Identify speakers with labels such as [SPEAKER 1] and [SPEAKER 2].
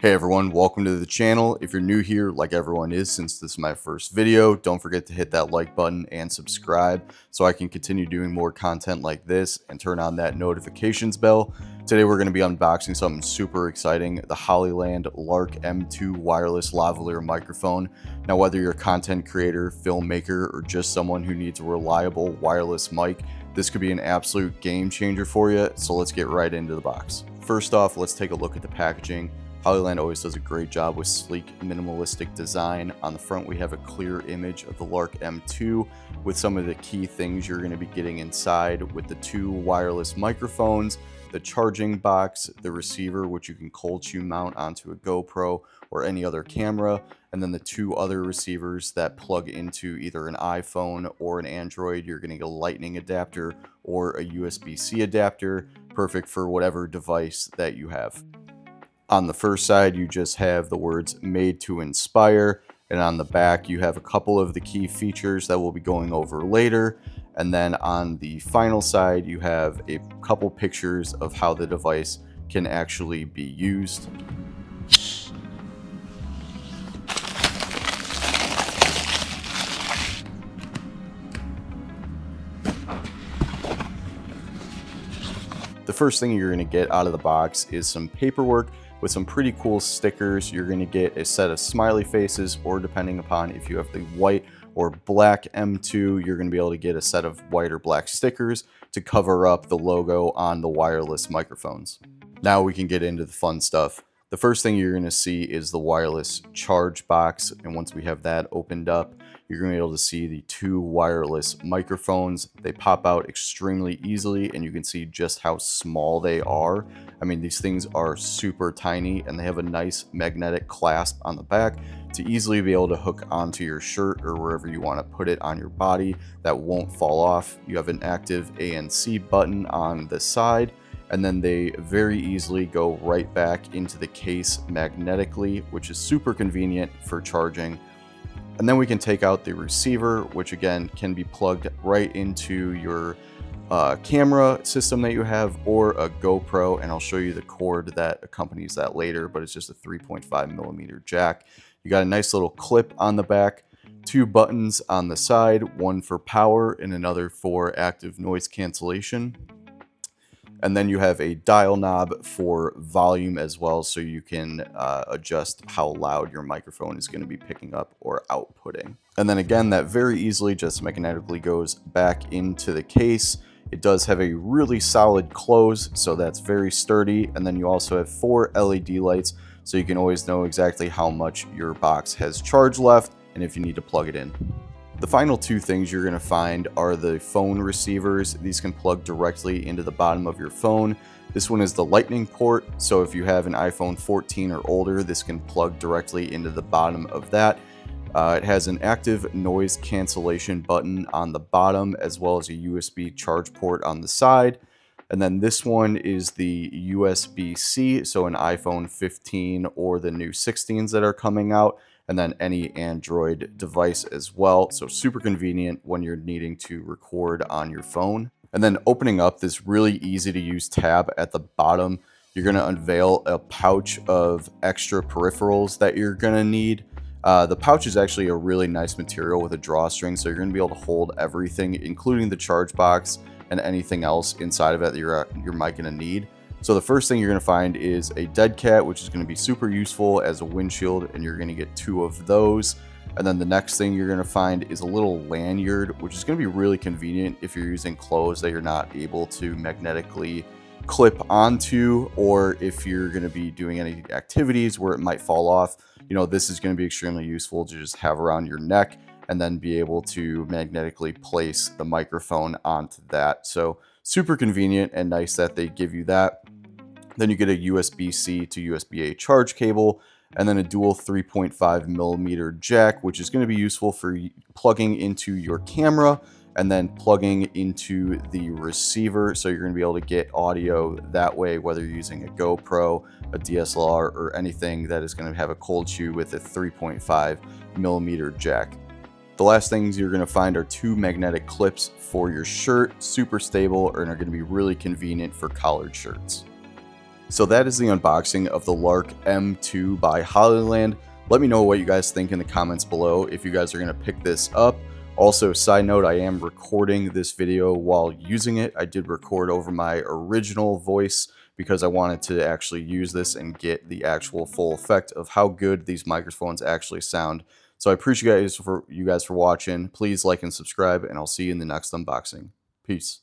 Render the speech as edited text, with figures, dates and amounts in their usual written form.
[SPEAKER 1] Hey everyone, welcome to the channel. If you're new here, like everyone is since this is my first video, don't forget to hit that like button and subscribe so I can continue doing more content like this and turn on that notifications bell. Today we're going to be unboxing something super exciting, the Hollyland Lark M2 wireless lavalier microphone. Now whether you're a content creator, filmmaker, or just someone who needs a reliable wireless mic, this could be an absolute game changer for you, so let's get right into the box. First off, let's take a look at the packaging. Hollyland always does a great job with sleek, minimalistic design. On the front, we have a clear image of the Lark M2 with some of the key things you're going to be getting inside with the two wireless microphones, the charging box, the receiver, which you can cold shoe mount onto a GoPro or any other camera, and then the two other receivers that plug into either an iPhone or an Android. You're going to get a lightning adapter or a USB-C adapter, perfect for whatever device that you have. On the first side, you just have the words "Made to Inspire," and on the back, you have a couple of the key features that we'll be going over later. And then on the final side, you have a couple pictures of how the device can actually be used. The first thing you're going to get out of the box is some paperwork with some pretty cool stickers. You're going to get a set of smiley faces, or depending upon if you have the white or black M2, you're going to be able to get a set of white or black stickers to cover up the logo on the wireless microphones. Now we can get into the fun stuff. The first thing you're going to see is the wireless charge box, and once we have that opened up, you're going to be able to see the two wireless microphones. They pop out extremely easily, and you can see just how small they are. I mean, these things are super tiny, and they have a nice magnetic clasp on the back to easily be able to hook onto your shirt or wherever you want to put it on your body that won't fall off. You have an active ANC button on the side, and then they very easily go right back into the case magnetically, which is super convenient for charging. And then we can take out the receiver, which again can be plugged right into your camera system that you have, or a GoPro, and I'll show you the cord that accompanies that later, but it's just a 3.5mm jack. You got a nice little clip on the back, two buttons on the side, one for power and another for active noise cancellation. And then you have a dial knob for volume as well, so you can adjust how loud your microphone is going to be picking up or outputting. And then again, that very easily just magnetically goes back into the case. It does have a really solid close, so that's very sturdy. And then you also have 4 LED lights, so you can always know exactly how much your box has charge left and if you need to plug it in. The final two things you're going to find are the phone receivers. These can plug directly into the bottom of your phone. This one is the lightning port, so if you have an iPhone 14 or older, this can plug directly into the bottom of that. It has an active noise cancellation button on the bottom, as well as a USB charge port on the side. And then this one is the USB-C, so an iPhone 15 or the new 16s that are coming out, and then any Android device as well. So super convenient when you're needing to record on your phone. And then opening up this really easy to use tab at the bottom, you're going to unveil a pouch of extra peripherals that you're going to need. The pouch is actually a really nice material with a drawstring, so you're going to be able to hold everything, including the charge box and anything else inside of it that your mic going to need. So the first thing you're going to find is a dead cat, which is going to be super useful as a windshield, and you're going to get 2 of those. And then the next thing you're going to find is a little lanyard, which is going to be really convenient if you're using clothes that you're not able to magnetically clip onto, or if you're going to be doing any activities where it might fall off. You know, this is going to be extremely useful to just have around your neck and then be able to magnetically place the microphone onto that. So super convenient and nice that they give you that. Then you get a USB-C to USB-A charge cable, and then a dual 3.5mm jack, which is going to be useful for plugging into your camera and then plugging into the receiver. So you're going to be able to get audio that way, whether you're using a GoPro, a DSLR, or anything that is going to have a cold shoe with a 3.5mm jack. The last things you're going to find are 2 magnetic clips for your shirt, super stable, and are going to be really convenient for collared shirts. So that is the unboxing of the Lark M2 by Hollyland. Let me know what you guys think in the comments below if you guys are going to pick this up. Also, side note, I am recording this video while using it. I did record over my original voice because I wanted to actually use this and get the actual full effect of how good these microphones actually sound. So I appreciate you guys for watching. Please like and subscribe, and I'll see you in the next unboxing. Peace.